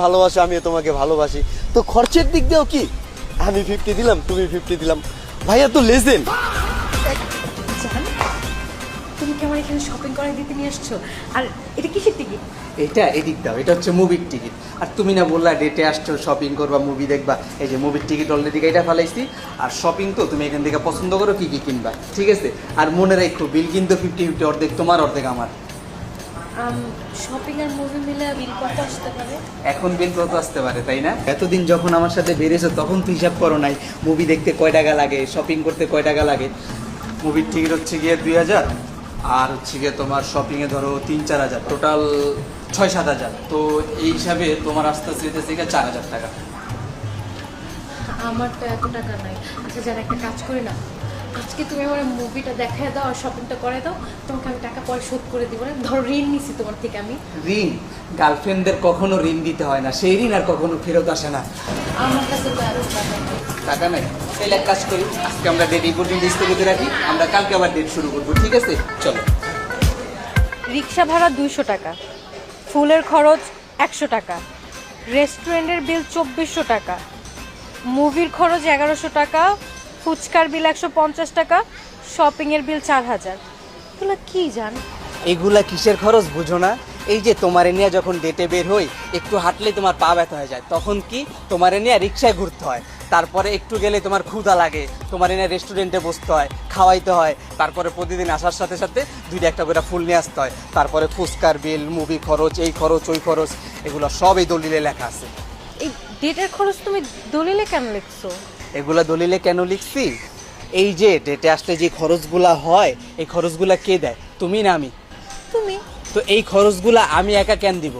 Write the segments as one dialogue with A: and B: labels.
A: ভালোবাসো, আমিও তোমাকে ভালোবাসি। তো খরচের দিক দিয়েও কি আমি 50 দিলাম, তুমি 50 দিলাম। ভাইয়া তো লেজেন্ড।
B: জান, তুমি কি আমার এখানে শপিং করার দিতে নিয়ে আসছো? আর এটা কিসের টিকিট?
C: এটা এদিক দাও, এটা হচ্ছে মুভির টিকিট। আর তুমি না বললা ডেটে আসছো শপিং করবা, মুভি দেখবা, এই যে মুভির টিকিট অলরেডি এটা ফেলাইছি। আর শপিং তো তুমি এখান থেকে পছন্দ করো কি কি কিনবা, ঠিক আছে? আর মনে রাখো বিল কিন্তু 50-50, অর্ধেক তোমার অর্ধেক আমার।
B: শপিং আর মুভি মিলে বিল কত আসতে পারে?
C: এখন বিল কত আসতে পারে তাই না? এতদিন যখন আমার সাথে বেরিয়েছো তখন তো হিসাব করো নাই মুভি দেখতে কয় টাকা লাগে, শপিং করতে কয় টাকা লাগে। মুভির টিকিট হচ্ছে গিয়ে 2000, আর হচ্ছে গিয়ে তোমার শপিংয়ে ধরো 3-4 হাজার, টোটাল 6-7 হাজার। তো এই হিসাবে তোমার আস্তে আস্তে যেতেছে 4,000 টাকা।
B: আমার তো এত টাকা নাই। আচ্ছা জান, একটা কাজ করি না, আজকে তুমি আমার মুভিটা দেখায় দাও আর শপিংটা করে দাও, তোমাকে আমি টাকা পরে শোধ করে দিব। না ধরো ঋণ নিছি তোমার থেকে আমি।
C: ঋণ? গার্লফ্রেন্ডদের কখনো ঋণ দিতে হয় না, সেই ঋণ আর কখনো ফেরত আসে না।
B: আমার কাছে তো এত টাকা নেই।
C: টাকা নাই? তাহলে এক কাজ করি, আজকে আমরা ডেট এই পর্যন্ত স্থগিত রাখি, আমরা কালকে আবার ডেট শুরু করবো, ঠিক আছে? চলো।
B: রিক্সা ভাড়া 200 টাকা, ফুলের খরচ 100 টাকা, রেস্টুরেন্টের বিল 2400 টাকা, মুভির খরচ 1100 টাকা, ফুচকার বিল 150 টাকা, শপিংয়ের বিল 4000। এগুলো কি জান?
C: এগুলা কিসের খরচ বুঝো না? এই যে তোমারে নিয়ে যখন ডেটে বের হই, একটু হাঁটলেই তোমার পা ব্যথা হয়ে যায়, তখন কি তোমারে নিয়ে রিক্সায় ঘুরতে হয়। তারপরে একটু গেলে তোমার ক্ষুধা লাগে, তোমারে নিয়ে রেস্টুরেন্টে বসতে হয়, খাওয়াইতে হয়। তারপরে প্রতিদিন আসার সাথে সাথে 2-1টা করে ফুল নিয়ে আসতে হয়। তারপরে ফুচকার বিল, মুভি খরচ, এই খরচ ওই খরচ, এগুলো সব এই দলিলে লেখা আছে।
B: এই ডেটের খরচ তুমি দলিলে কেন লিখছো?
C: এগুলা দলিলে কেন লিখছি? এই যে ডেটে আসলে যে খরচগুলা হয়, এই খরচগুলা কে দেয়? তুমি না আমি?
B: তুমি।
C: তো এই খরচগুলা আমি একা কেন দিব?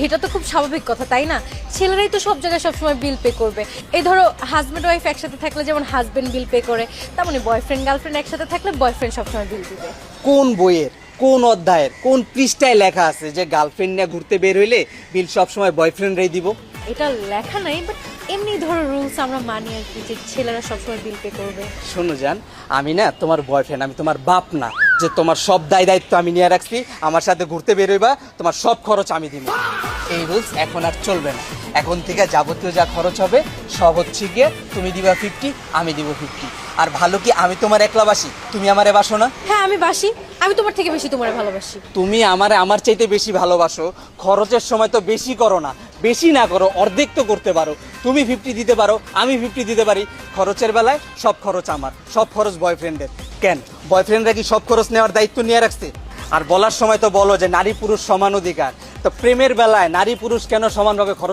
B: এটা তো খুব স্বাভাবিক কথা, তাই না? ছেলেরাই তো সব জায়গায় সবসময় বিল পে করবে। এই ধরো হাজব্যান্ড ওয়াইফ একসাথে থাকলে যেমন হাজব্যান্ড বিল পে করে, তেমনই বয়ফ্রেন্ড গার্লফ্রেন্ড একসাথে থাকলে বয়ফ্রেন্ড সবসময় বিল দিবে।
C: কোন বইয়ের, কোন অধ্যায়ের, কোন পৃষ্ঠায় লেখা আছে যে গার্লফ্রেন্ড নিয়ে ঘুরতে বের হইলে বিল সবসময় বয়ফ্রেন্ডরাই দিব?
B: এটা লেখা নাই, বাট এমনি ধরো রুলস আমরা মানি আর কি, যে ছেলেরা সবসময় বিল পে করবে।
C: শোনো জান, আমি না তোমার বয়ফ্রেন্ড, আমি তোমার বাপ না যে তোমার সব দায় দায়িত্ব আমি নিয়ে রাখছি। আমার সাথে ঘুরতে বেরোইবা, তোমার সব খরচ আমি দিব। এই রুলস এখন আর চলবে না। এখন থেকে যাবতীয় যা খরচ হবে সব হচ্ছে গিয়ে তুমি দিবা 50, আমি দিব 50। আর ভালো কি আমি তোমার একলাবাসি, তুমি আমারে বাসো না?
B: হ্যাঁ আমি বাসি, আমি তোমার থেকে বেশি তোমার ভালোবাসি।
C: তুমি আমারে আমার চাইতে বেশি ভালোবাসো, খরচের সময় তো বেশি করো না, বেশি না করো, অর্ধেক তো করতে পারো। তুমি 50 দিতে পারো, আমি 50 দিতে পারি। খরচের বেলায় সব খরচ আমার, সব খরচ বয়ফ্রেন্ডের। কেন বয়ফ্রেন্ডরা কি সব খরচ নেওয়ার দায়িত্ব নিয়ে রাখছে? আর বলার সময় তো বলো যে নারী পুরুষ সমান অধিকার। তো প্রেমের বেলায় নারী পুরুষ কেন সমানভাবে খরচ